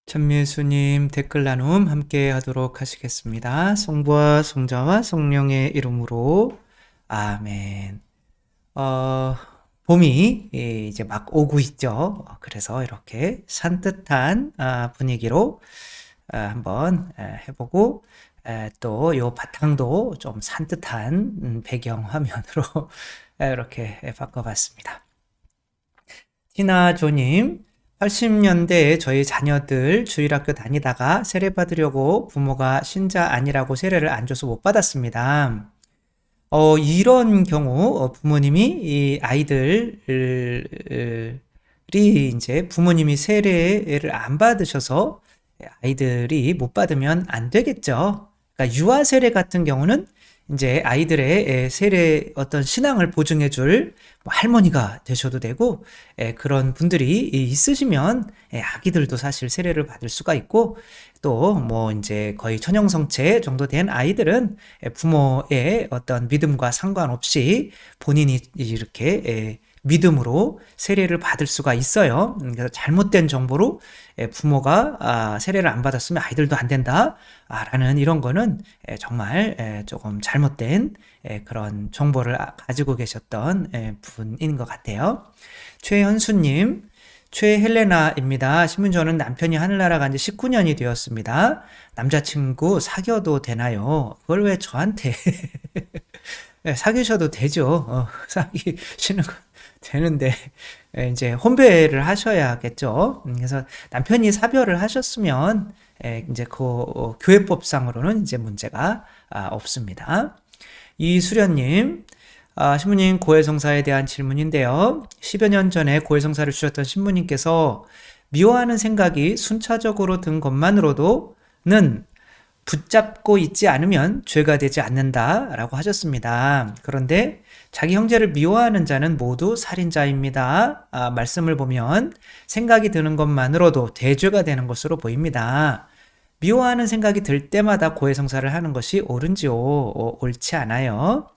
천미수님 댓글 나눔 함께 하도록 하시겠습니다. 성부와 성자와 성령의 이름으로 아멘. 봄이 이제 막 오고 있죠. 그래서 이렇게 산뜻한 분위기로 한번 해보고, 또 요 바탕도 좀 산뜻한 배경 화면으로 이렇게 바꿔봤습니다. 티나조님, 80년대에 저희 자녀들 주일학교 다니다가 세례 받으려고 부모가 신자 아니라고 세례를 안 줘서 못 받았습니다. 이런 경우 부모님이 이 아이들이 이제 부모님이 세례를 안 받으셔서 아이들이 못 받으면 안 되겠죠. 그러니까 유아 세례 같은 경우는 이제 아이들의 세례 어떤 신앙을 보증해줄 할머니가 되셔도 되고, 그런 분들이 있으시면 아기들도 사실 세례를 받을 수가 있고, 또 뭐 이제 거의 천형성체 정도 된 아이들은 부모의 어떤 믿음과 상관없이 본인이 이렇게 믿음으로 세례를 받을 수가 있어요. 그래서 잘못된 정보로 부모가 세례를 안 받았으면 아이들도 안 된다 라는 이런 거는 정말 조금 잘못된 그런 정보를 가지고 계셨던 분인 것 같아요. 최현수님, 최헬레나입니다. 신문저는 남편이 하늘나라 간 지 19년이 되었습니다. 남자친구 사귀어도 되나요? 그걸 왜 저한테 사귀셔도 되죠. 사귀시는 건 되는데 이제 혼배를 하셔야겠죠. 그래서 남편이 사별을 하셨으면 이제 그 교회법상으로는 이제 문제가 없습니다. 이수련님, 신부님 고해성사에 대한 질문인데요. 10여 년 전에 고해성사를 주셨던 신부님께서 미워하는 생각이 순차적으로 든 것만으로도는 붙잡고 있지 않으면 죄가 되지 않는다라고 하셨습니다. 그런데 자기 형제를 미워하는 자는 모두 살인자입니다. 말씀을 보면 생각이 드는 것만으로도 대죄가 되는 것으로 보입니다. 미워하는 생각이 들 때마다 고해성사를 하는 것이 옳은지요? 옳지 않아요.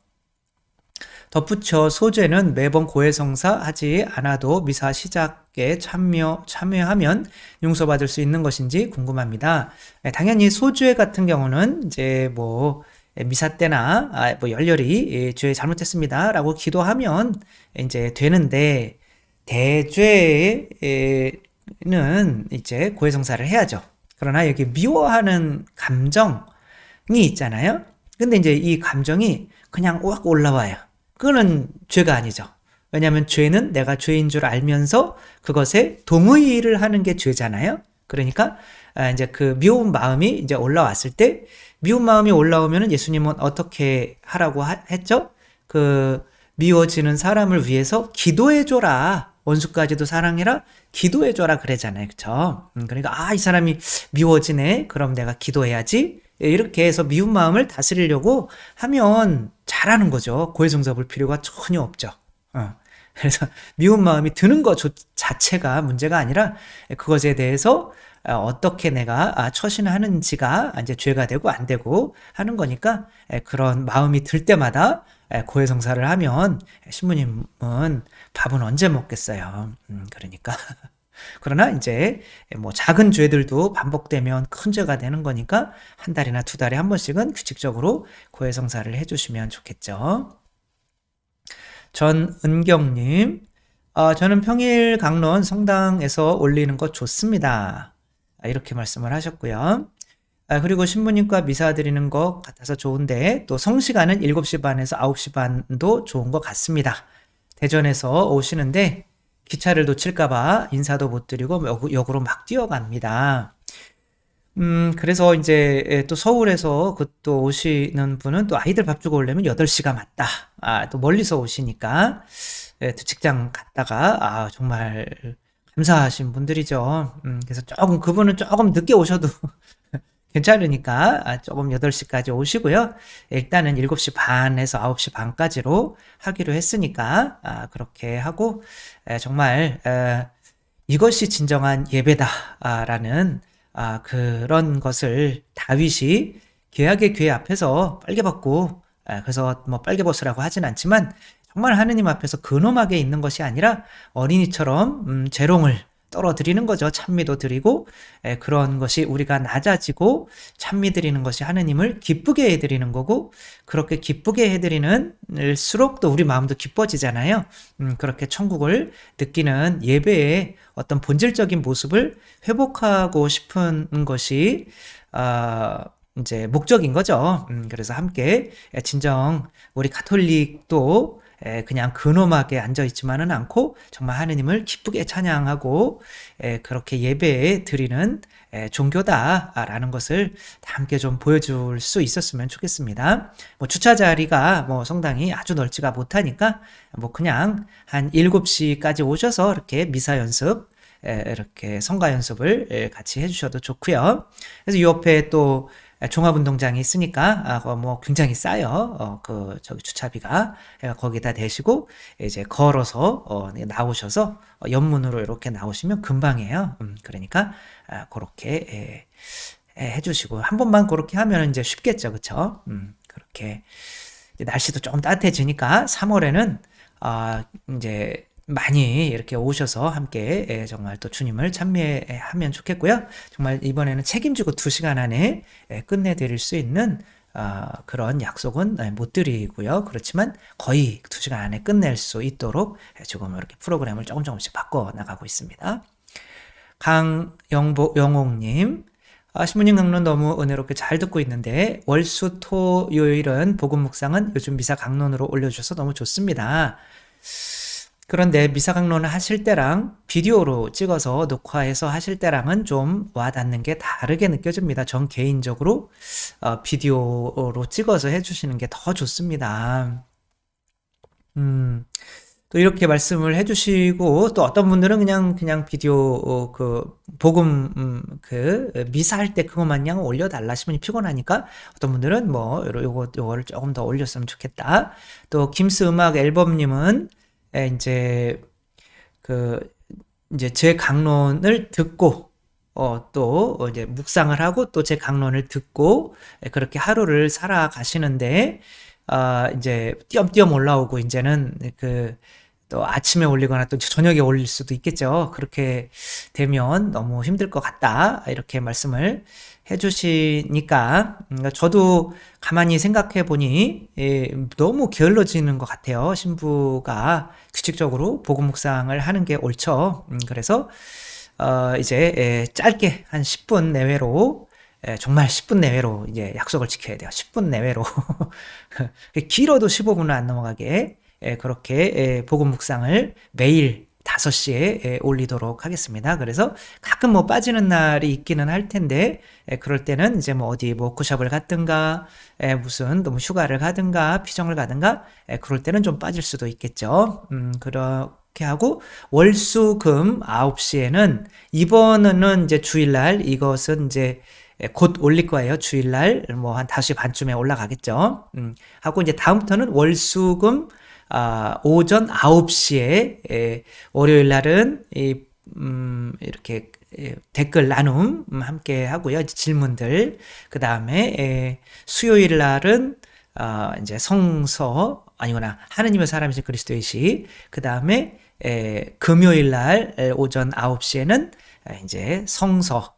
덧붙여 소죄는 매번 고해성사 하지 않아도 미사 시작에 참여하면 용서받을 수 있는 것인지 궁금합니다. 당연히 소죄 같은 경우는 이제 뭐 미사 때나 뭐 열렬히 죄 잘못했습니다 라고 기도하면 이제 되는데, 대죄는 이제 고해성사를 해야죠. 그러나 여기 미워하는 감정이 있잖아요. 근데 이제 이 감정이 그냥 확 올라와요. 그거는 죄가 아니죠. 왜냐하면 죄는 내가 죄인 줄 알면서 그것에 동의를 하는 게 죄잖아요. 그러니까 이제 그 미운 마음이 이제 올라왔을 때, 미운 마음이 올라오면은 예수님은 어떻게 하라고 했죠? 그 미워지는 사람을 위해서 기도해줘라. 원수까지도 사랑해라. 기도해줘라 그러잖아요. 그쵸? 그러니까 이 사람이 미워지네. 그럼 내가 기도해야지. 이렇게 해서 미운 마음을 다스리려고 하면 잘하는 거죠. 고해성사 볼 필요가 전혀 없죠. 그래서 미운 마음이 드는 것 자체가 문제가 아니라 그것에 대해서 어떻게 내가 처신하는지가 이제 죄가 되고 안 되고 하는 거니까, 그런 마음이 들 때마다 고해성사를 하면 신부님은 밥은 언제 먹겠어요. 그러니까 그러나 이제 뭐 작은 죄들도 반복되면 큰 죄가 되는 거니까 한 달이나 두 달에 한 번씩은 규칙적으로 고해성사를 해주시면 좋겠죠. 전은경님, 저는 평일 강론 성당에서 올리는 것 좋습니다. 이렇게 말씀을 하셨고요. 그리고 신부님과 미사 드리는 것 같아서 좋은데, 또 성시간은 7시 반에서 9시 반도 좋은 것 같습니다. 대전에서 오시는데 기차를 놓칠까봐 인사도 못 드리고 역으로 막 뛰어갑니다. 그래서 이제 또 서울에서 또 오시는 분은 또 아이들 밥 주고 오려면 8시가 맞다. 또 멀리서 오시니까 또 직장 갔다가 정말 감사하신 분들이죠. 그래서 그분은 조금 늦게 오셔도 괜찮으니까 조금 8시까지 오시고요. 일단은 7시 반에서 9시 반까지로 하기로 했으니까 그렇게 하고, 정말 이것이 진정한 예배다라는 그런 것을 다윗이 계약의 궤 앞에서 빨개 벗고, 그래서 뭐 빨개 벗으라고 하진 않지만 정말 하느님 앞에서 근엄하게 있는 것이 아니라 어린이처럼 재롱을 떨어드리는 거죠. 찬미도 드리고 그런 것이 우리가 낮아지고 찬미 드리는 것이 하느님을 기쁘게 해드리는 거고 그렇게 기쁘게 해드리는 일수록 또 우리 마음도 기뻐지잖아요. 그렇게 천국을 느끼는 예배의 어떤 본질적인 모습을 회복하고 싶은 것이 이제 목적인 거죠. 그래서 함께 진정 우리 가톨릭도 그냥 근엄하게 앉아있지만은 않고 정말 하느님을 기쁘게 찬양하고 그렇게 예배 드리는 종교다라는 것을 다 함께 좀 보여줄 수 있었으면 좋겠습니다. 뭐 주차 자리가 뭐 성당이 아주 넓지가 못하니까 뭐 그냥 한 7시까지 오셔서 이렇게 미사 연습 이렇게 성가 연습을 같이 해주셔도 좋고요. 그래서 이 옆에 또 종합운동장이 있으니까 뭐 굉장히 싸요. 저기 주차비가 거기다 대시고 이제 걸어서 나오셔서 옆문으로 이렇게 나오시면 금방이에요. 그러니까 그렇게 해주시고 한 번만 그렇게 하면 이제 쉽겠죠, 그렇죠? 그렇게 날씨도 조금 따뜻해지니까 3월에는 이제 많이 이렇게 오셔서 함께 정말 또 주님을 찬미하면 좋겠고요. 정말 이번에는 책임지고 2시간 안에 끝내드릴 수 있는 그런 약속은 못 드리고요. 그렇지만 거의 2시간 안에 끝낼 수 있도록 지금 이렇게 프로그램을 조금씩 바꿔 나가고 있습니다. 강영옥님, 신부님 강론 너무 은혜롭게 잘 듣고 있는데 월수 토요일은 복음 묵상은 요즘 미사 강론으로 올려주셔서 너무 좋습니다. 그런데 미사 강론을 하실 때랑 비디오로 찍어서 녹화해서 하실 때랑은 좀 와닿는 게 다르게 느껴집니다. 전 개인적으로 비디오로 찍어서 해주시는 게 더 좋습니다. 또 이렇게 말씀을 해주시고 또 어떤 분들은 그냥 비디오 복음 미사할 때 그것만 양 올려달라 신부님 피곤하니까 어떤 분들은 뭐 요거를 조금 더 올렸으면 좋겠다. 또 김스 음악 앨범님은 이제 이제 제 강론을 듣고 또 이제 묵상을 하고 또 제 강론을 듣고 그렇게 하루를 살아가시는데 이제 띄엄띄엄 올라오고 이제는 또 아침에 올리거나 또 저녁에 올릴 수도 있겠죠. 그렇게 되면 너무 힘들 것 같다. 이렇게 말씀을 해주시니까 저도 가만히 생각해 보니 너무 게을러지는 것 같아요. 신부가 규칙적으로 복음 묵상을 하는 게 옳죠. 그래서 이제 짧게 한 10분 내외로 정말 10분 내외로 이제 약속을 지켜야 돼요. 10분 내외로 길어도 15분은 안 넘어가게 그렇게 복음 묵상을 매일 5시에 올리도록 하겠습니다. 그래서 가끔 뭐 빠지는 날이 있기는 할 텐데 그럴 때는 이제 뭐 어디 뭐 워크숍을 갔든가 무슨 너무 휴가를 가든가 피정을 가든가 그럴 때는 좀 빠질 수도 있겠죠. 그렇게 하고 월수금 9시에는 이번은 이제 주일날 이것은 이제 곧 올릴 거예요. 주일날 뭐 한 5시 반쯤에 올라가겠죠. 하고 이제 다음부터는 월수금 오전 9시에 월요일 날은 이렇게 댓글 나눔 함께 하고요. 질문들. 그다음에 수요일 날은 이제 성서 아니구나. 하느님의 사람이신 그리스도의 시. 그다음에 금요일 날 오전 9시에는 이제 성서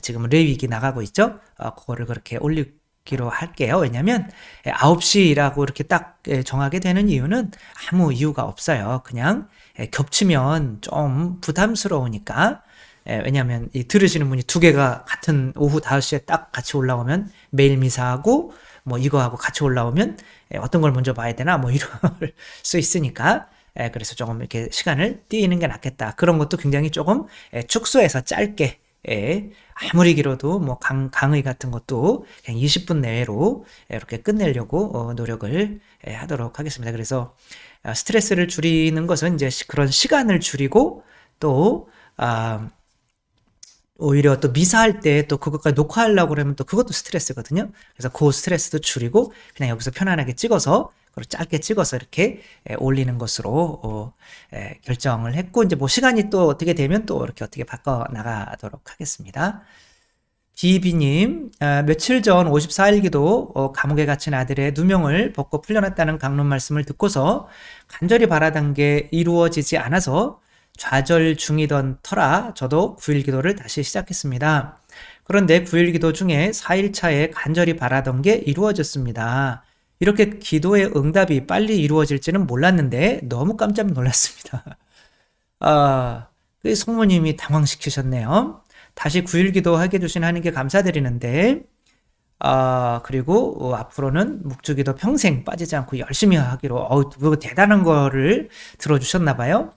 지금 레위기 나가고 있죠. 그거를 그렇게 올리기로 할게요. 왜냐면 9시라고 이렇게 딱 정하게 되는 이유는 아무 이유가 없어요. 그냥 겹치면 좀 부담스러우니까. 왜냐면 이 들으시는 분이 2개가 같은 오후 5시에 딱 같이 올라오면 매일 미사하고 뭐 이거하고 같이 올라오면 어떤 걸 먼저 봐야 되나 뭐 이럴 수 있으니까. 그래서 조금 이렇게 시간을 띄는 게 낫겠다. 그런 것도 굉장히 조금 축소해서 짧게 아무리 길어도 뭐 강의 같은 것도 그냥 20분 내로 이렇게 끝내려고 노력을 하도록 하겠습니다. 그래서 스트레스를 줄이는 것은 이제 그런 시간을 줄이고 또 오히려 또 미사할 때 또 그것까지 녹화하려고 그러면 또 그것도 스트레스거든요. 그래서 그 스트레스도 줄이고 그냥 여기서 편안하게 찍어서 그리고 짧게 찍어서 이렇게 올리는 것으로 결정을 했고 이제 뭐 시간이 또 어떻게 되면 또 이렇게 어떻게 바꿔 나가도록 하겠습니다. 비비님, 며칠 전 54일기도 감옥에 갇힌 아들의 누명을 벗고 풀려났다는 강론 말씀을 듣고서 간절히 바라던 게 이루어지지 않아서 좌절 중이던 터라 저도 9일 기도를 다시 시작했습니다. 그런데 9일 기도 중에 4일 차에 간절히 바라던 게 이루어졌습니다. 이렇게 기도의 응답이 빨리 이루어질지는 몰랐는데 너무 깜짝 놀랐습니다. 아, 그 성모님이 당황시키셨네요. 다시 9일 기도하게 해주신 하나님께 감사드리는데, 그리고 앞으로는 묵주기도 평생 빠지지 않고 열심히 하기로, 그거 대단한 거를 들어주셨나봐요.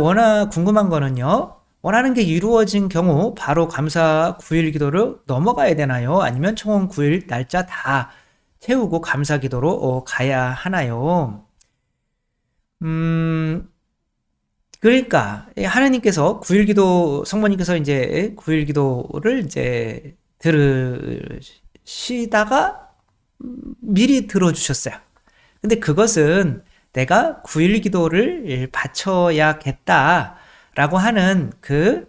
워낙 궁금한 거는요, 원하는 게 이루어진 경우 바로 감사 9일 기도로 넘어가야 되나요? 아니면 총 9일 날짜 다 채우고 감사 기도로 가야 하나요? 그러니까 하나님께서 9일 기도 성모님께서 이제 9일 기도를 이제 들으시다가 미리 들어주셨어요. 근데 그것은 내가 9일 기도를 바쳐야겠다라고 하는 그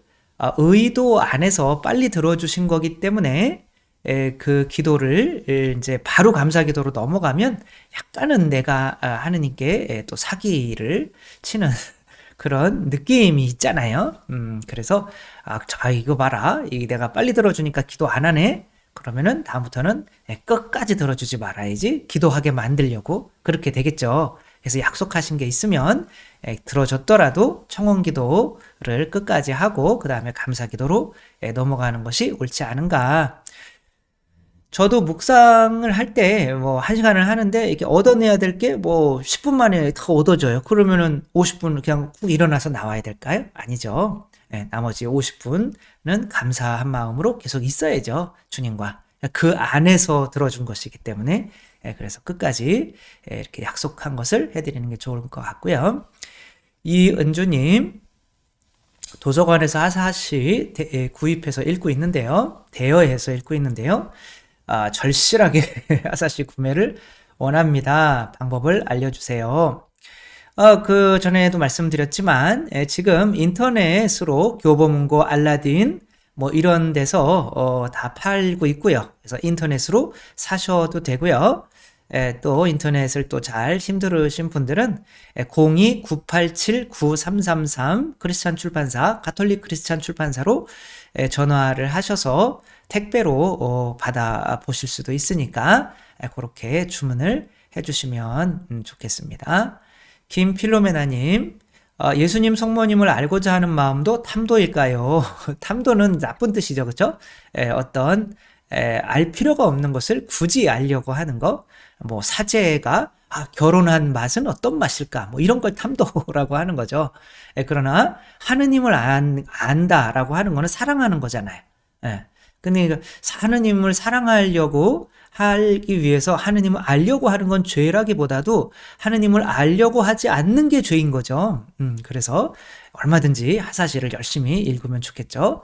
의도 안에서 빨리 들어주신 거기 때문에 그 기도를 이제 바로 감사 기도로 넘어가면 약간은 내가 하느님께 또 사기를 치는 그런 느낌이 있잖아요. 그래서 이거 봐라. 내가 빨리 들어주니까 기도 안 하네. 그러면은 다음부터는 끝까지 들어주지 말아야지. 기도하게 만들려고 그렇게 되겠죠. 그래서 약속하신 게 있으면 들어줬더라도 청원 기도를 끝까지 하고 그 다음에 감사 기도로 넘어가는 것이 옳지 않은가. 저도 묵상을 할 때 뭐 1시간을 하는데 이렇게 얻어내야 될 게 뭐 10분 만에 다 얻어져요. 그러면은 50분 그냥 훅 일어나서 나와야 될까요? 아니죠. 나머지 50분은 감사한 마음으로 계속 있어야죠. 주님과. 그 안에서 들어준 것이기 때문에 그래서 끝까지 이렇게 약속한 것을 해드리는 게 좋을 것 같고요. 이은주님 도서관에서 하사시 구입해서 읽고 있는데요. 대여해서 읽고 있는데요. 절실하게 하사시 구매를 원합니다. 방법을 알려주세요. 그 전에도 말씀드렸지만 지금 인터넷으로 교보문고 알라딘 뭐 이런 데서 다 팔고 있고요. 그래서 인터넷으로 사셔도 되고요. 또 인터넷을 또 잘 힘들으신 분들은 02-987-9333 크리스찬 출판사 가톨릭 크리스찬 출판사로 전화를 하셔서 택배로 받아 보실 수도 있으니까 그렇게 주문을 해주시면 좋겠습니다. 김필로메나님, 예수님 성모님을 알고자 하는 마음도 탐도일까요? 탐도는 나쁜 뜻이죠, 그렇죠? 알 필요가 없는 것을 굳이 알려고 하는 거, 뭐 사제가 결혼한 맛은 어떤 맛일까? 뭐 이런 걸 탐도라고 하는 거죠. 그러나 하느님을 안다라고 하는 거는 사랑하는 거잖아요. 근데 하느님을 사랑하려고 하기 위해서 하느님을 알려고 하는 건 죄라기보다도 하느님을 알려고 하지 않는 게 죄인 거죠. 그래서 얼마든지 하사시를 열심히 읽으면 좋겠죠.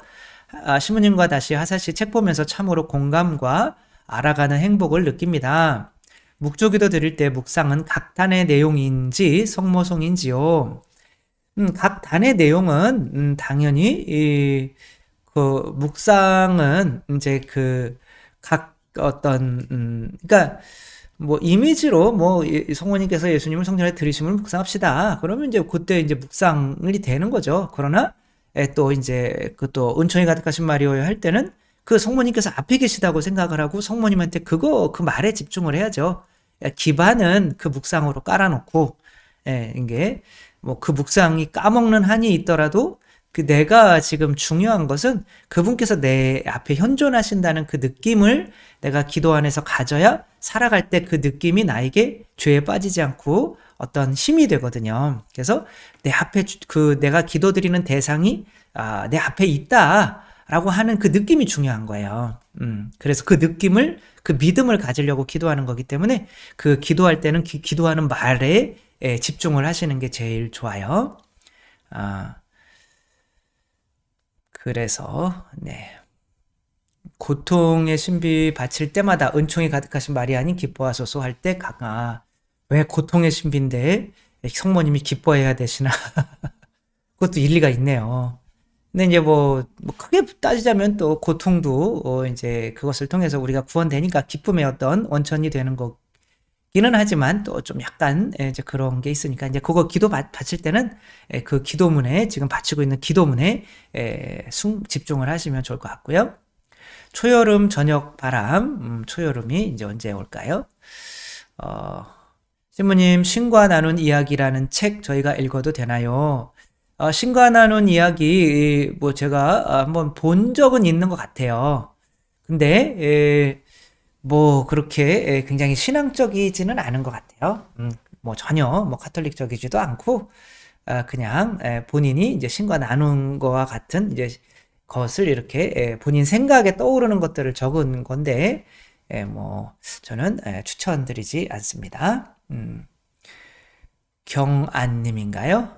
신부님과 다시 하사시 책 보면서 참으로 공감과 알아가는 행복을 느낍니다. 묵조기도 드릴 때 묵상은 각 단의 내용인지 성모송인지요? 각 단의 내용은 당연히 그 묵상은 이제 그 각 그러니까 뭐 이미지로 뭐 성모님께서 예수님을 성전에 들이심을 묵상합시다. 그러면 이제 그때 이제 묵상이 되는 거죠. 그러나 또 이제 그 또 은총이 가득하신 마리오여 할 때는 그 성모님께서 앞에 계시다고 생각을 하고 성모님한테 그 말에 집중을 해야죠. 기반은 그 묵상으로 깔아놓고 이게 뭐 그 묵상이 까먹는 한이 있더라도 그 내가 지금 중요한 것은 그분께서 내 앞에 현존하신다는 그 느낌을 내가 기도 안에서 가져야 살아갈 때 그 느낌이 나에게 죄에 빠지지 않고 어떤 힘이 되거든요. 그래서 내 앞에 내가 기도드리는 대상이 내 앞에 있다라고 하는 그 느낌이 중요한 거예요. 그래서 그 느낌을 그 믿음을 가지려고 기도하는 거기 때문에 그 기도할 때는 기도하는 말에 집중을 하시는 게 제일 좋아요. 그래서 고통의 신비 바칠 때마다 은총이 가득하신 마리아님 기뻐하소서 할 때 왜 고통의 신비인데 성모님이 기뻐해야 되시나 그것도 일리가 있네요. 근데 이제 뭐 크게 따지자면 또 고통도 이제 그것을 통해서 우리가 구원되니까 기쁨의 어떤 원천이 되는 기는 하지만 또 좀 약간 이제 그런 게 있으니까 이제 그거 기도 바칠 때는 그 기도문에 지금 바치고 있는 기도문에 집중을 하시면 좋을 것 같고요. 초여름 저녁 바람, 초여름이 이제 언제 올까요? 신부님, 신과 나눈 이야기라는 책 저희가 읽어도 되나요? 신과 나눈 이야기, 뭐 제가 한번 본 적은 있는 것 같아요. 근데, 뭐 그렇게 굉장히 신앙적이지는 않은 것 같아요. 뭐 전혀 뭐 카톨릭적이지도 않고, 그냥 본인이 이제 신과 나눈 거와 같은 이제 것을 이렇게 본인 생각에 떠오르는 것들을 적은 건데, 뭐 저는 추천드리지 않습니다. 경안님인가요?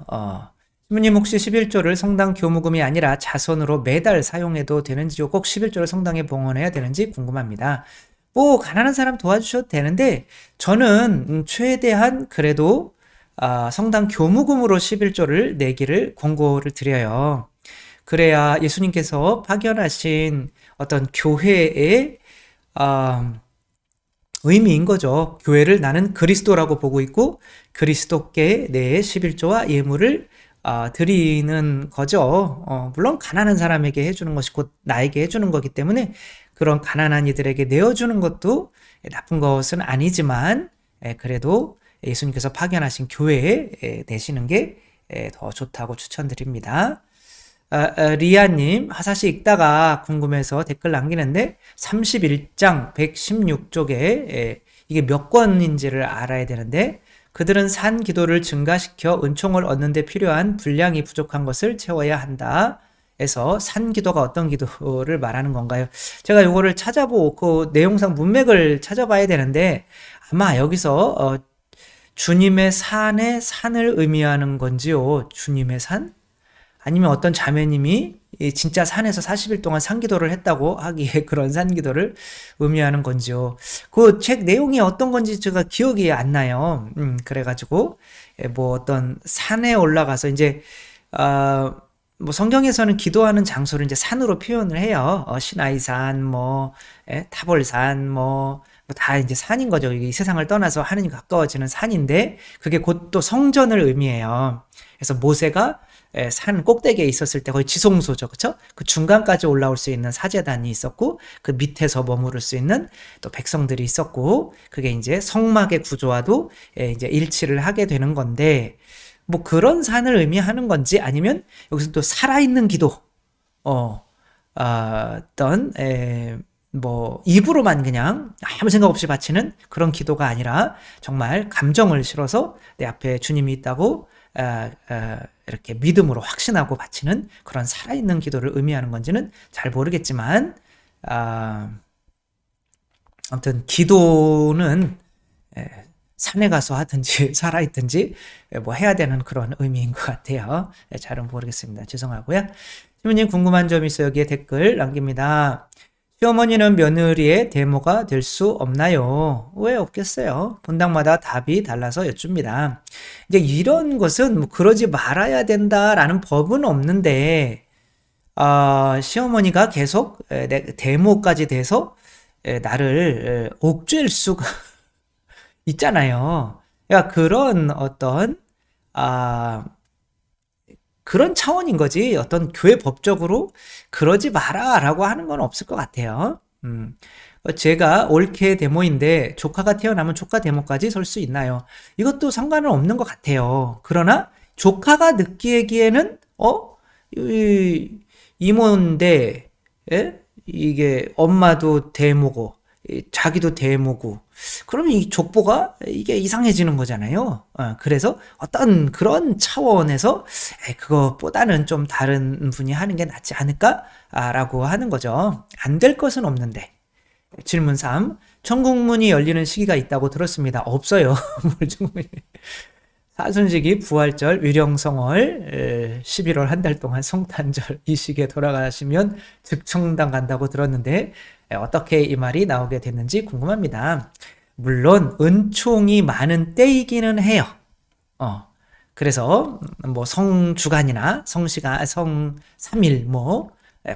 신부님 혹시 11조를 성당 교무금이 아니라 자선으로 매달 사용해도 되는지요? 꼭 11조를 성당에 봉헌해야 되는지 궁금합니다. 뭐 가난한 사람 도와주셔도 되는데 저는 최대한 그래도 성당 교무금으로 11조를 내기를 권고를 드려요. 그래야 예수님께서 파견하신 어떤 교회의 의미인 거죠. 교회를 나는 그리스도라고 보고 있고 그리스도께 내 11조와 예물을 드리는 거죠. 물론 가난한 사람에게 해주는 것이 곧 나에게 해주는 거기 때문에 그런 가난한 이들에게 내어주는 것도 나쁜 것은 아니지만 그래도 예수님께서 파견하신 교회에 내시는 게 더 좋다고 추천드립니다. 리아님, 하사시 읽다가 궁금해서 댓글 남기는데 31장 116쪽에 이게 몇 권인지를 알아야 되는데 그들은 산 기도를 증가시켜 은총을 얻는 데 필요한 분량이 부족한 것을 채워야 한다. 에서 산 기도가 어떤 기도를 말하는 건가요? 제가 이거를 찾아보고 그 내용상 문맥을 찾아봐야 되는데 아마 여기서 주님의 산의 산을 의미하는 건지요. 주님의 산? 아니면 어떤 자매님이 진짜 산에서 40일 동안 산기도를 했다고 하기에 그런 산기도를 의미하는 건지요. 그 책 내용이 어떤 건지 제가 기억이 안 나요. 그래가지고 뭐 어떤 산에 올라가서 이제 뭐 성경에서는 기도하는 장소를 이제 산으로 표현을 해요. 시나이산, 뭐 타볼산, 뭐 다 이제 산인 거죠. 이 세상을 떠나서 하느님 가까워지는 산인데 그게 곧 또 성전을 의미해요. 그래서 모세가 산 꼭대기에 있었을 때 거의 지성소죠. 그쵸? 그 중간까지 올라올 수 있는 사제단이 있었고, 그 밑에서 머무를 수 있는 또 백성들이 있었고, 그게 이제 성막의 구조와도 이제 일치를 하게 되는 건데, 뭐 그런 산을 의미하는 건지 아니면 여기서 또 살아있는 기도, 어떤, 뭐 입으로만 그냥 아무 생각 없이 바치는 그런 기도가 아니라 정말 감정을 실어서 내 앞에 주님이 있다고 이렇게 믿음으로 확신하고 바치는 그런 살아있는 기도를 의미하는 건지는 잘 모르겠지만 아무튼 기도는 산에 가서 하든지 살아있든지 뭐 해야 되는 그런 의미인 것 같아요. 잘은 모르겠습니다. 죄송하고요. 신부님 궁금한 점 있어 여기에 댓글 남깁니다. 시어머니는 며느리의 데모가 될 수 없나요? 왜 없겠어요? 분당마다 답이 달라서 여쭙니다. 이제 이런 것은 뭐 그러지 말아야 된다라는 법은 없는데, 시어머니가 계속 데모까지 돼서 나를 옥죄일 수가 있잖아요. 그러니까 그런 어떤, 그런 차원인 거지 어떤 교회 법적으로 그러지 마라 라고 하는 건 없을 것 같아요. 제가 올케 데모인데 조카가 태어나면 조카 데모까지 설 수 있나요? 이것도 상관은 없는 것 같아요. 그러나 조카가 느끼기에는 이모인데 이게 엄마도 데모고 자기도 데모고 그러면 이 족보가 이게 이상해지는 거잖아요. 그래서 어떤 그런 차원에서 그것보다는 좀 다른 분이 하는 게 낫지 않을까라고 하는 거죠. 안 될 것은 없는데. 질문 3. 천국문이 열리는 시기가 있다고 들었습니다. 없어요. 사순절기, 부활절, 위령성월, 11월 한 달 동안 성탄절 이 시기에 돌아가시면 즉청당 간다고 들었는데 어떻게 이 말이 나오게 됐는지 궁금합니다. 물론 은총이 많은 때이기는 해요. 그래서 뭐 성주간이나 성시간, 성 3일, 뭐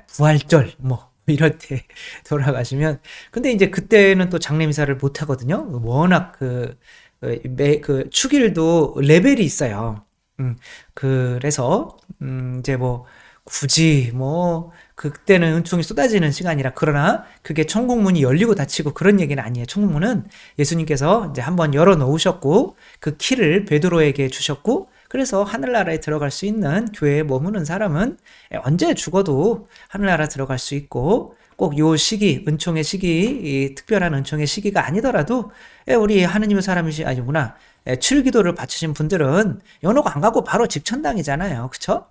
부활절, 뭐 이럴 때 돌아가시면, 근데 이제 그때는 또 장례미사를 못 하거든요. 워낙 그 축일도 레벨이 있어요. 그래서 이제 뭐 굳이 뭐 그때는 은총이 쏟아지는 시간이라, 그러나 그게 천국문이 열리고 닫히고 그런 얘기는 아니에요. 천국문은 예수님께서 이제 한번 열어 놓으셨고 그 키를 베드로에게 주셨고, 그래서 하늘나라에 들어갈 수 있는, 교회에 머무는 사람은 언제 죽어도 하늘나라 들어갈 수 있고, 꼭 요 시기, 은총의 시기, 이 특별한 은총의 시기가 아니더라도 우리 하느님의 사람이시 아니구나, 출기도를 바치신 분들은 연옥 안 가고 바로 직천당이잖아요. 그쵸?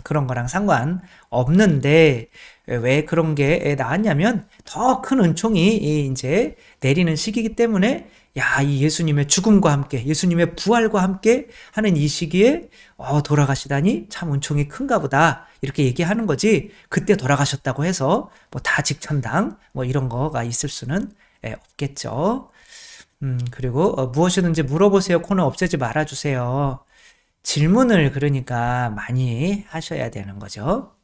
그런 거랑 상관 없는데, 왜 그런 게 나왔냐면 더 큰 은총이 이제 내리는 시기이기 때문에, 야, 이 예수님의 죽음과 함께, 예수님의 부활과 함께 하는 이 시기에 돌아가시다니 참 은총이 큰가 보다, 이렇게 얘기하는 거지, 그때 돌아가셨다고 해서 뭐 다 직천당 뭐 이런 거가 있을 수는 없겠죠. 그리고 무엇이든지 물어보세요 코너 없애지 말아주세요. 질문을 그러니까 많이 하셔야 되는 거죠.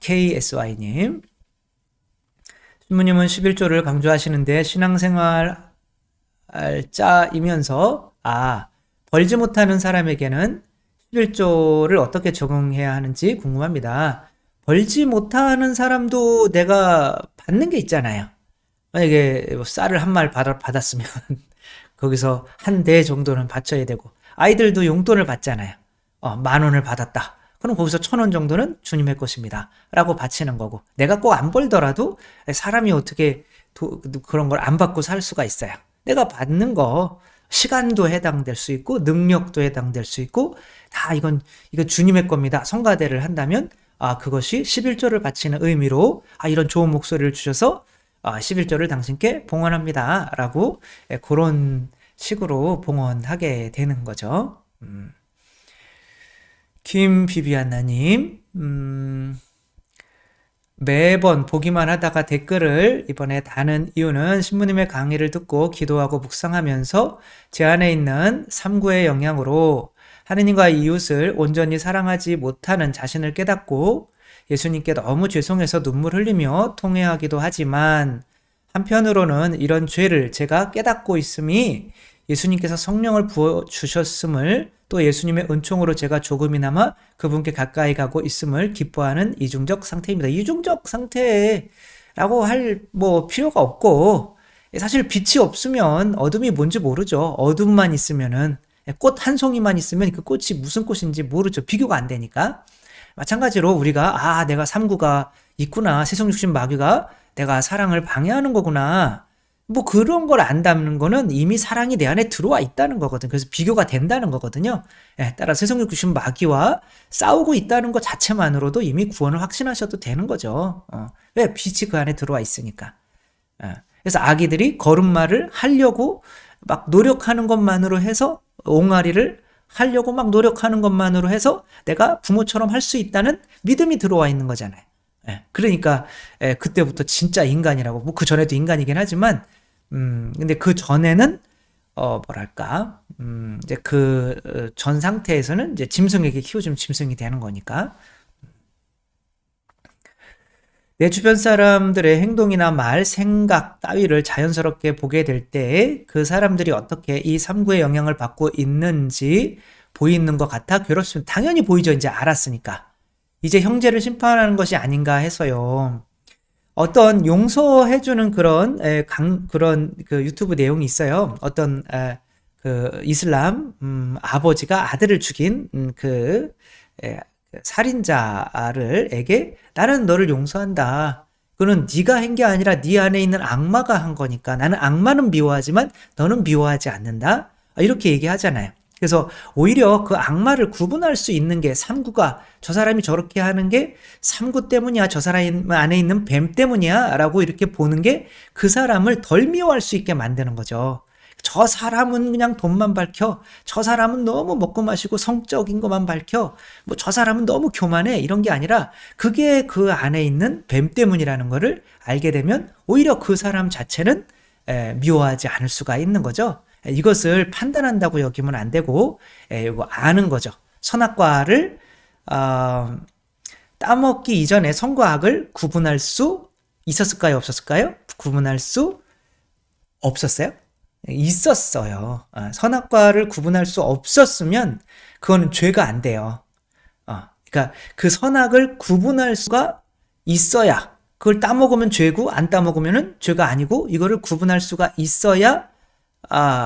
KSY님. 신부님은 11조를 강조하시는데 신앙생활 자이면서 벌지 못하는 사람에게는 11조를 어떻게 적용해야 하는지 궁금합니다. 벌지 못하는 사람도 내가 받는 게 있잖아요. 만약에 뭐 쌀을 한 말 받았으면 거기서 한 대 정도는 바쳐야 되고, 아이들도 용돈을 받잖아요. 10,000원을 받았다. 그럼 거기서 1,000원 정도는 주님의 것입니다 라고 바치는 거고, 내가 꼭 안 벌더라도 사람이 어떻게 그런 걸 안 받고 살 수가 있어요. 내가 받는 거, 시간도 해당될 수 있고 능력도 해당될 수 있고, 다 이건 주님의 겁니다. 성가대를 한다면 그것이 11조를 바치는 의미로 이런 좋은 목소리를 주셔서 11조를 당신께 봉헌합니다 라고, 그런 식으로 봉헌하게 되는 거죠. 김비비안나님, 매번 보기만 하다가 댓글을 이번에 다는 이유는 신부님의 강의를 듣고 기도하고 묵상하면서 제 안에 있는 삼구의 영향으로 하느님과 이웃을 온전히 사랑하지 못하는 자신을 깨닫고 예수님께 너무 죄송해서 눈물 흘리며 통회하기도 하지만, 한편으로는 이런 죄를 제가 깨닫고 있음이 예수님께서 성령을 부어주셨음을, 또 예수님의 은총으로 제가 조금이나마 그분께 가까이 가고 있음을 기뻐하는 이중적 상태입니다. 이중적 상태라고 할 뭐 필요가 없고, 사실 빛이 없으면 어둠이 뭔지 모르죠. 어둠만 있으면은, 꽃 한 송이만 있으면 그 꽃이 무슨 꽃인지 모르죠. 비교가 안 되니까. 마찬가지로 우리가 내가 삼구가 있구나, 세속육신 마귀가 내가 사랑을 방해하는 거구나, 뭐 그런 걸 안다는 거는 이미 사랑이 내 안에 들어와 있다는 거거든. 그래서 비교가 된다는 거거든요. 따라 세속육신 마귀와 싸우고 있다는 것 자체만으로도 이미 구원을 확신하셔도 되는 거죠. 왜? 빛이 그 안에 들어와 있으니까. 그래서 아기들이 걸음마를 하려고 막 노력하는 것만으로 해서, 옹알이를 하려고 막 노력하는 것만으로 해서 내가 부모처럼 할 수 있다는 믿음이 들어와 있는 거잖아요. 그러니까 그때부터 진짜 인간이라고, 뭐 그 전에도 인간이긴 하지만, 근데 그 전에는 뭐랄까, 이제 그 전 상태에서는 이제 짐승에게 키워주면 짐승이 되는 거니까. 내 주변 사람들의 행동이나 말, 생각 따위를 자연스럽게 보게 될 때 그 사람들이 어떻게 이 삼구의 영향을 받고 있는지 보이는 것 같아 괴롭습니다. 당연히 보이죠. 이제 알았으니까. 이제 형제를 심판하는 것이 아닌가 해서요. 어떤 용서해주는 그런 그 유튜브 내용이 있어요. 어떤 그 이슬람 아버지가 아들을 죽인 그 살인자에게 나는 너를 용서한다. 그는 네가 한 게 아니라 네 안에 있는 악마가 한 거니까 나는 악마는 미워하지만 너는 미워하지 않는다. 이렇게 얘기하잖아요. 그래서 오히려 그 악마를 구분할 수 있는 게 삼구가, 저 사람이 저렇게 하는 게 삼구 때문이야, 저 사람 안에 있는 뱀 때문이야 라고 이렇게 보는 게 그 사람을 덜 미워할 수 있게 만드는 거죠. 저 사람은 그냥 돈만 밝혀, 저 사람은 너무 먹고 마시고 성적인 것만 밝혀, 뭐 저 사람은 너무 교만해, 이런 게 아니라 그게 그 안에 있는 뱀 때문이라는 거를 알게 되면 오히려 그 사람 자체는 미워하지 않을 수가 있는 거죠. 이것을 판단한다고 여기면 안 되고 이거 아는 거죠. 선악과를 따먹기 이전에 선과 악을 구분할 수 있었을까요? 없었을까요? 구분할 수 없었어요? 있었어요. 선악과를 구분할 수 없었으면 그거는 죄가 안 돼요. 그러니까 그 선악을 구분할 수가 있어야, 그걸 따먹으면 죄고 안 따먹으면은 죄가 아니고, 이거를 구분할 수가 있어야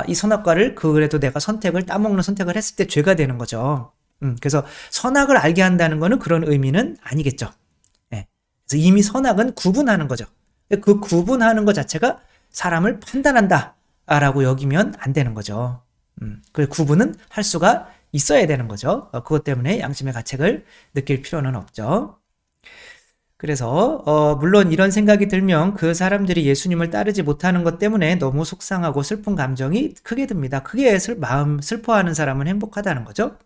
이 선악과를 그래도 내가 따먹는 선택을 했을 때 죄가 되는 거죠. 그래서 선악을 알게 한다는 거는 그런 의미는 아니겠죠. 예. 그래서 이미 선악은 구분하는 거죠. 그 구분하는 것 자체가 사람을 판단한다 라고 여기면 안 되는 거죠. 그 구분은 할 수가 있어야 되는 거죠. 그것 때문에 양심의 가책을 느낄 필요는 없죠. 그래서 물론 이런 생각이 들면 그 사람들이 예수님을 따르지 못하는 것 때문에 너무 속상하고 슬픈 감정이 크게 듭니다. 크게 마음 슬퍼하는 사람은 행복하다는 거죠.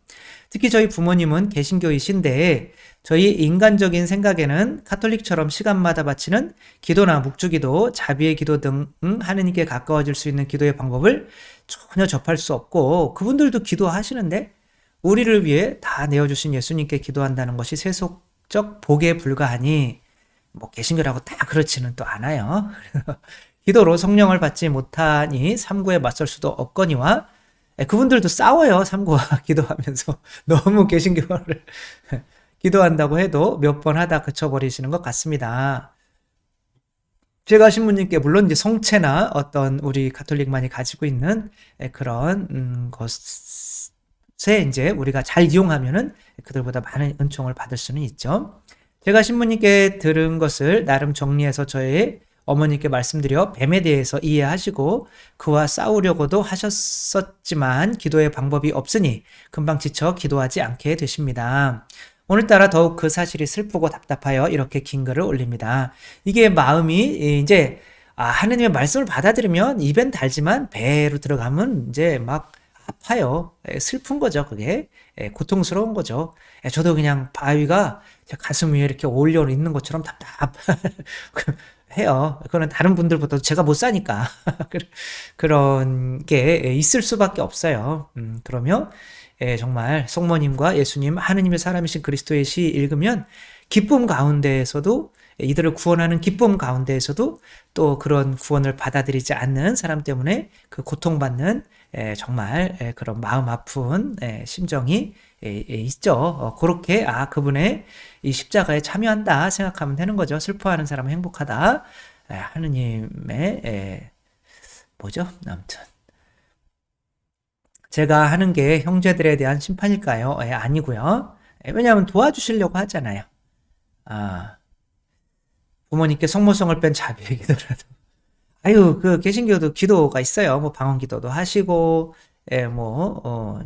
특히 저희 부모님은 개신교이신데 저희 인간적인 생각에는 카톨릭처럼 시간마다 바치는 기도나 묵주기도, 자비의 기도 등 하느님께 가까워질 수 있는 기도의 방법을 전혀 접할 수 없고, 그분들도 기도하시는데 우리를 위해 다 내어주신 예수님께 기도한다는 것이 세속적 복에 불과하니 뭐 개신교라고 다 그렇지는 또 않아요. 기도로 성령을 받지 못하니 삼구에 맞설 수도 없거니와, 그분들도 싸워요. 삼구와 기도하면서. 너무 개신교를 기도한다고 해도 몇 번 하다 그쳐버리시는 것 같습니다. 제가 신부님께 물론 이제 성체나 어떤 우리 가톨릭만이 가지고 있는 그런 것에 이제 우리가 잘 이용하면은 그들보다 많은 은총을 받을 수는 있죠. 제가 신부님께 들은 것을 나름 정리해서 저의 어머니께 말씀드려 뱀에 대해서 이해하시고 그와 싸우려고도 하셨었지만 기도의 방법이 없으니 금방 지쳐 기도하지 않게 되십니다. 오늘따라 더욱 그 사실이 슬프고 답답하여 이렇게 긴 글을 올립니다. 이게 마음이 이제 하느님의 말씀을 받아들이면 입엔 달지만 배로 들어가면 이제 막 아파요. 슬픈 거죠, 그게. 고통스러운 거죠. 저도 그냥 바위가 제 가슴 위에 이렇게 올려 있는 것처럼 답답해요. 그거는 다른 분들보다도 제가 못 사니까. 그런 게 있을 수밖에 없어요. 그러면 정말 성모님과 예수님, 하느님의 사람이신 그리스도의 시 읽으면 기쁨 가운데에서도, 이들을 구원하는 기쁨 가운데에서도 또 그런 구원을 받아들이지 않는 사람 때문에 그 고통받는 정말 그런 마음 아픈 심정이 있죠. 그렇게 그분의 이 십자가에 참여한다 생각하면 되는 거죠. 슬퍼하는 사람은 행복하다. 하느님의 뭐죠? 아무튼 제가 하는 게 형제들에 대한 심판일까요? 아니고요. 왜냐하면 도와주시려고 하잖아요. 부모님께 성모성을 뺀 자비의 기도라도. 그 개신교도 기도가 있어요. 뭐 방언 기도도 하시고,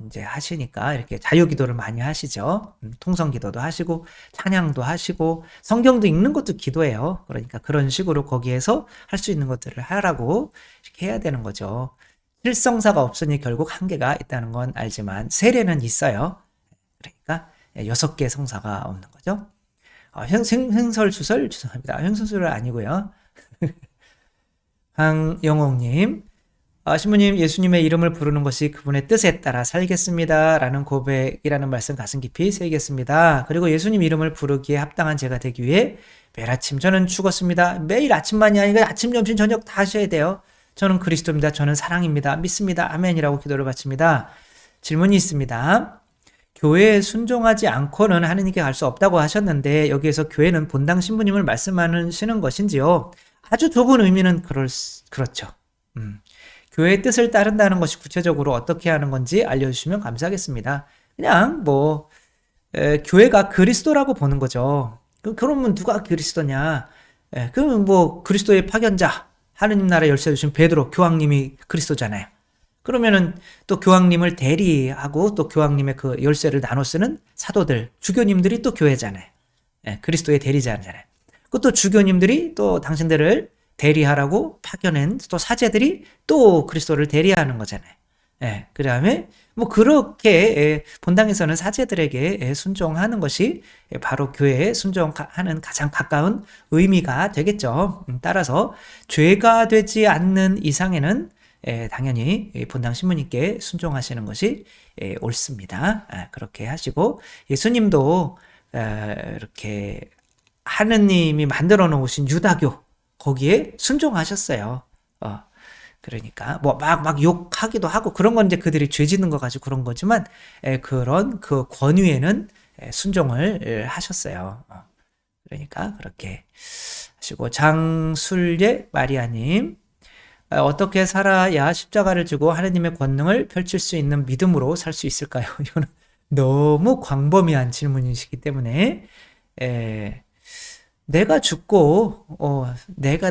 이제 하시니까 이렇게 자유 기도를 많이 하시죠. 통성 기도도 하시고, 찬양도 하시고, 성경도 읽는 것도 기도예요. 그러니까 그런 식으로 거기에서 할 수 있는 것들을 하라고 이렇게 해야 되는 거죠. 실성사가 없으니 결국 한계가 있다는 건 알지만 세례는 있어요. 그러니까 6개의 성사가 없는 거죠. 횡설수설 죄송합니다. 횡설수설 아니고요. 황영옥님, 신부님, 예수님의 이름을 부르는 것이 그분의 뜻에 따라 살겠습니다 라는 고백이라는 말씀 가슴 깊이 새기겠습니다. 그리고 예수님 이름을 부르기에 합당한 제가 되기 위해 매일 아침 저는 죽었습니다. 매일 아침만이 아니라 아침, 점심, 저녁 다 하셔야 돼요. 저는 그리스도입니다. 저는 사랑입니다. 믿습니다. 아멘이라고 기도를 바칩니다. 질문이 있습니다. 교회에 순종하지 않고는 하느님께 갈 수 없다고 하셨는데 여기에서 교회는 본당 신부님을 말씀하시는 것인지요? 아주 좁은 의미는 그렇죠. 교회의 뜻을 따른다는 것이 구체적으로 어떻게 하는 건지 알려주시면 감사하겠습니다. 그냥 교회가 그리스도라고 보는 거죠. 그러면 누가 그리스도냐? 그러면 그리스도의 파견자, 하느님 나라 열쇠 주신 베드로 교황님이 그리스도잖아요. 그러면은 또 교황님을 대리하고 또 교황님의 그 열쇠를 나눠 쓰는 사도들, 주교님들이 또 교회잖아요. 그리스도의 대리자잖아요. 또 주교님들이 또 당신들을 대리하라고 파견한 또 사제들이 또 그리스도를 대리하는 거잖아요. 그 다음에 그렇게 본당에서는 사제들에게 순종하는 것이 바로 교회에 순종하는 가장 가까운 의미가 되겠죠. 따라서 죄가 되지 않는 이상에는 당연히 본당 신부님께 순종하시는 것이 옳습니다. 그렇게 하시고 예수님도 이렇게 하느님이 만들어 놓으신 유다교 거기에 순종하셨어요. 그러니까 뭐 막 욕하기도 하고 그런 건 이제 그들이 죄 짓는 거 가지고 그런 거지만 그런 그 권위에는 순종을 하셨어요. 그러니까 그렇게 하시고 장술예 마리아님 어떻게 살아야 십자가를 지고 하느님의 권능을 펼칠 수 있는 믿음으로 살 수 있을까요? 이거는 너무 광범위한 질문이시기 때문에 내가 죽고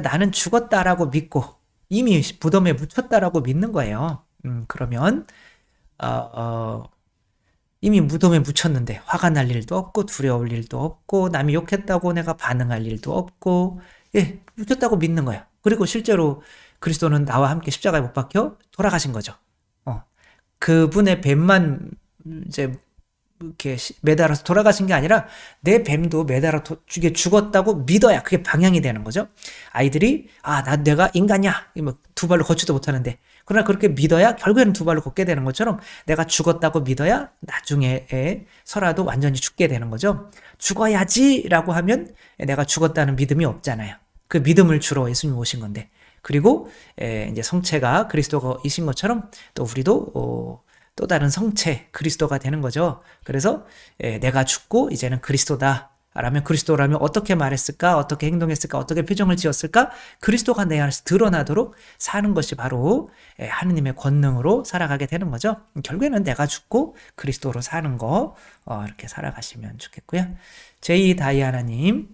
나는 죽었다라고 믿고 이미 무덤에 묻혔다라고 믿는 거예요. 그러면 이미 무덤에 묻혔는데 화가 날 일도 없고 두려울 일도 없고 남이 욕했다고 내가 반응할 일도 없고 묻혔다고 믿는 거예요. 그리고 실제로 그리스도는 나와 함께 십자가에 못 박혀 돌아가신 거죠. 그분의 뱀만 이제 이렇게 매달아서 돌아가신 게 아니라 내 뱀도 매달아 죽었다고 믿어야 그게 방향이 되는 거죠. 아이들이 내가 인간이야 두 발로 걷지도 못하는데 그러나 그렇게 믿어야 결국에는 두 발로 걷게 되는 것처럼 내가 죽었다고 믿어야 나중에 서라도 완전히 죽게 되는 거죠. 죽어야지라고 하면 내가 죽었다는 믿음이 없잖아요. 그 믿음을 주러 예수님 오신 건데 그리고 이제 성체가 그리스도이신 것처럼 또 우리도 또 다른 성체 그리스도가 되는 거죠. 그래서 내가 죽고 이제는 그리스도다 라면 그리스도라면 어떻게 말했을까? 어떻게 행동했을까? 어떻게 표정을 지었을까? 그리스도가 내 안에서 드러나도록 사는 것이 바로 하느님의 권능으로 살아가게 되는 거죠. 결국에는 내가 죽고 그리스도로 사는 거 이렇게 살아가시면 좋겠고요. 제이 다이아나님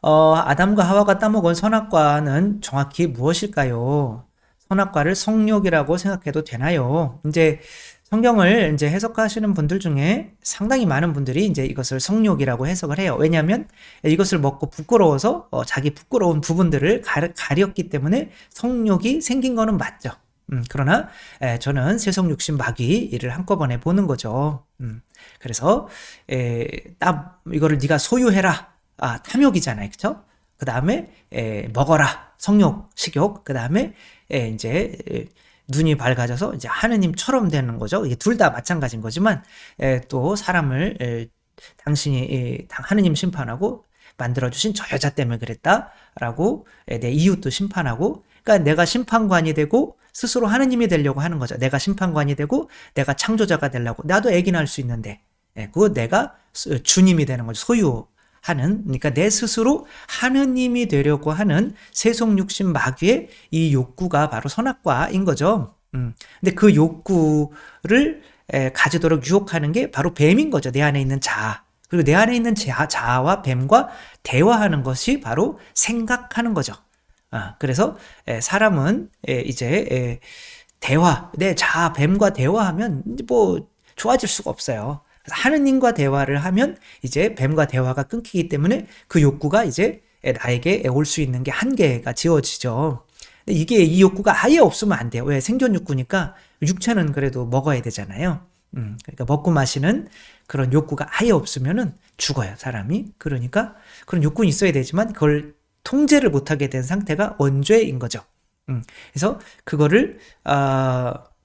아담과 하와가 따먹은 선악과는 정확히 무엇일까요? 선악과를 성욕이라고 생각해도 되나요? 이제 성경을 이제 해석하시는 분들 중에 상당히 많은 분들이 이제 이것을 성욕이라고 해석을 해요. 왜냐하면 이것을 먹고 부끄러워서 자기 부끄러운 부분들을 가렸기 때문에 성욕이 생긴 거는 맞죠. 그러나 저는 세속 육신 마귀를 한꺼번에 보는 거죠. 그래서 이거를 네가 소유해라. 탐욕이잖아요. 그쵸? 그 다음에 먹어라. 성욕, 식욕. 그 다음에 이제 눈이 밝아져서 이제 하느님처럼 되는 거죠. 이게 둘 다 마찬가지인 거지만 또 사람을 당신이 하느님 심판하고 만들어주신 저 여자 때문에 그랬다라고 내 이웃도 심판하고 그러니까 내가 심판관이 되고 스스로 하느님이 되려고 하는 거죠. 내가 심판관이 되고 내가 창조자가 되려고 나도 애기 낳을 수 있는데 그거 내가 주님이 되는 거죠. 그러니까 내 스스로 하느님이 되려고 하는 세속 육신 마귀의 이 욕구가 바로 선악과인 거죠. 근데 그 욕구를 가지도록 유혹하는 게 바로 뱀인 거죠. 내 안에 있는 자아. 그리고 내 안에 있는 자아와 뱀과 대화하는 것이 바로 생각하는 거죠. 그래서 사람은 이제 내 자아, 뱀과 대화하면 뭐 좋아질 수가 없어요. 하느님과 대화를 하면 이제 뱀과 대화가 끊기기 때문에 그 욕구가 이제 나에게 올 수 있는 게 한계가 지워지죠. 근데 이 욕구가 아예 없으면 안 돼요. 왜? 생존 욕구니까 육체는 그래도 먹어야 되잖아요. 그러니까 먹고 마시는 그런 욕구가 아예 없으면은 죽어요, 사람이. 그러니까 그런 욕구는 있어야 되지만 그걸 통제를 못하게 된 상태가 원죄인 거죠. 그래서 그거를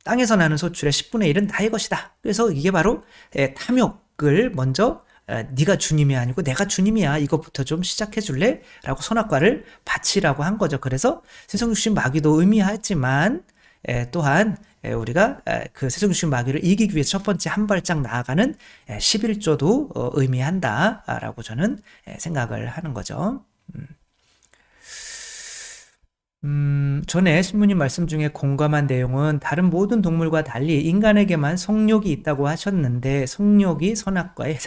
땅에서 나는 소출의 10분의 1은 나의 것이다. 그래서 이게 바로 탐욕을 먼저 네가 주님이 아니고 내가 주님이야. 이것부터 좀 시작해 줄래? 라고 선악과를 바치라고 한 거죠. 그래서 세속육신 마귀도 의미하지만 또한 우리가 그 세속육신 마귀를 이기기 위해서 첫 번째 한 발짝 나아가는 11조도 의미한다라고 저는 생각을 하는 거죠. 전에 신부님 말씀 중에 공감한 내용은 다른 모든 동물과 달리 인간에게만 성욕이 있다고 하셨는데 성욕이 선악과에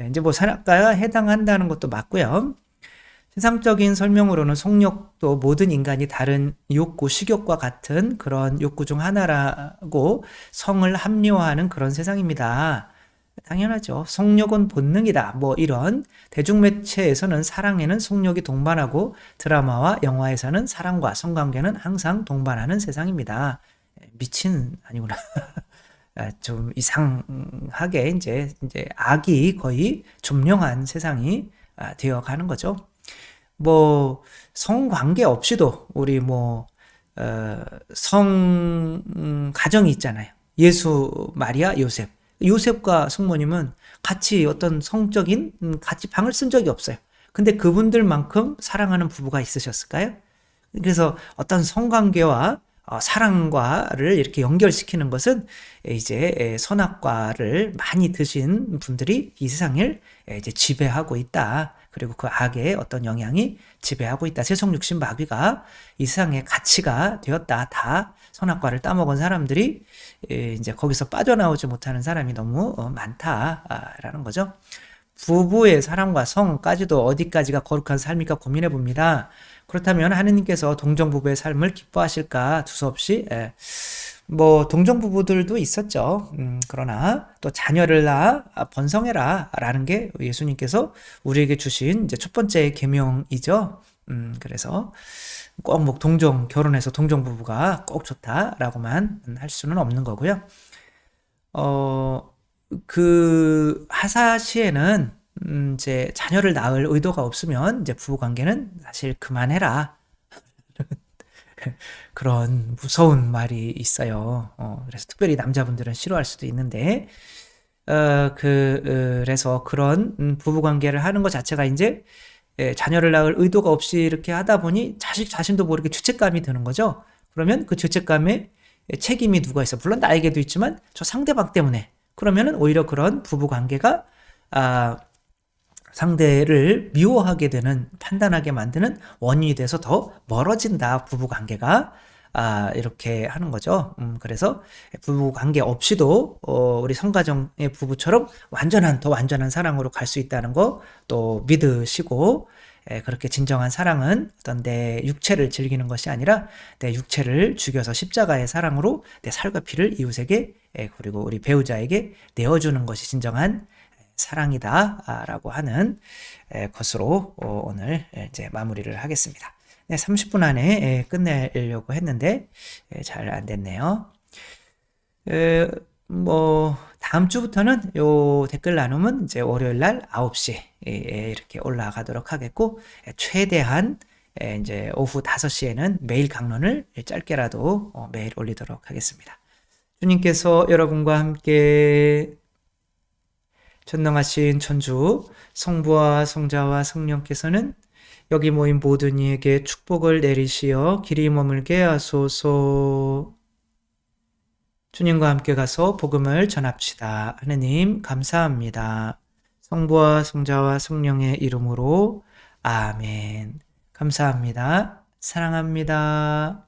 이제 뭐 선악과에 해당한다는 것도 맞고요. 세상적인 설명으로는 성욕도 모든 인간이 다른 욕구, 식욕과 같은 그런 욕구 중 하나라고 성을 합리화하는 그런 세상입니다. 당연하죠. 성욕은 본능이다. 뭐 이런 대중매체에서는 사랑에는 성욕이 동반하고 드라마와 영화에서는 사랑과 성관계는 항상 동반하는 세상입니다. 미친 아니구나. 좀 이상하게 이제 악이 거의 점령한 세상이 되어가는 거죠. 뭐 성관계 없이도 우리 가정이 있잖아요. 예수, 마리아, 요셉. 요셉과 숙모님은 같이 어떤 성적인 같이 방을 쓴 적이 없어요. 근데 그분들만큼 사랑하는 부부가 있으셨을까요? 그래서 어떤 성관계와 사랑과를 이렇게 연결시키는 것은 이제 선악과를 많이 드신 분들이 이 세상을 이제 지배하고 있다. 그리고 그 악의 어떤 영향이 지배하고 있다. 세속 육신 마귀가 이 세상의 가치가 되었다. 다 선악과를 따먹은 사람들이 이제 거기서 빠져나오지 못하는 사람이 너무 많다라는 거죠. 부부의 사랑과 성까지도 어디까지가 거룩한 삶일까 고민해 봅니다. 그렇다면 하느님께서 동정부부의 삶을 기뻐하실까 두서없이 뭐 동정부부들도 있었죠. 그러나 또 자녀를 낳아 번성해라 라는 게 예수님께서 우리에게 주신 이제 첫 번째 계명이죠. 그래서 꼭 뭐 동정 결혼해서 동정부부가 꼭 좋다라고만 할 수는 없는 거고요. 그 하사시에는 이제 자녀를 낳을 의도가 없으면 이제 부부 관계는 사실 그만해라. 그런 무서운 말이 있어요. 그래서 특별히 남자분들은 싫어할 수도 있는데, 그래서 그런 부부 관계를 하는 것 자체가 이제 자녀를 낳을 의도가 없이 이렇게 하다 보니 자신도 모르게 죄책감이 드는 거죠. 그러면 그 죄책감에 책임이 누가 있어? 물론 나에게도 있지만 저 상대방 때문에. 그러면은 오히려 그런 부부 관계가 상대를 미워하게 되는, 판단하게 만드는 원인이 돼서 더 멀어진다, 부부 관계가. 이렇게 하는 거죠. 그래서 부부 관계 없이도 우리 성가정의 부부처럼 더 완전한 사랑으로 갈 수 있다는 거 또 믿으시고, 그렇게 진정한 사랑은 어떤 내 육체를 즐기는 것이 아니라 내 육체를 죽여서 십자가의 사랑으로 내 살과 피를 이웃에게 그리고 우리 배우자에게 내어주는 것이 진정한 사랑이다라고 하는 것으로 오늘 이제 마무리를 하겠습니다. 네, 30분 안에 끝내려고 했는데 잘 안 됐네요. 뭐 다음 주부터는 요 댓글 나눔은 이제 월요일 날 9시에 이렇게 올라가도록 하겠고, 최대한 이제 오후 5시에는 매일 강론을 짧게라도 매일 올리도록 하겠습니다. 주님께서 여러분과 함께 전능하신 천주 성부와 성자와 성령께서는 여기 모인 모든 이에게 축복을 내리시어 길이 머물게 하소서. 주님과 함께 가서 복음을 전합시다. 하느님 감사합니다. 성부와 성자와 성령의 이름으로 아멘. 감사합니다. 사랑합니다.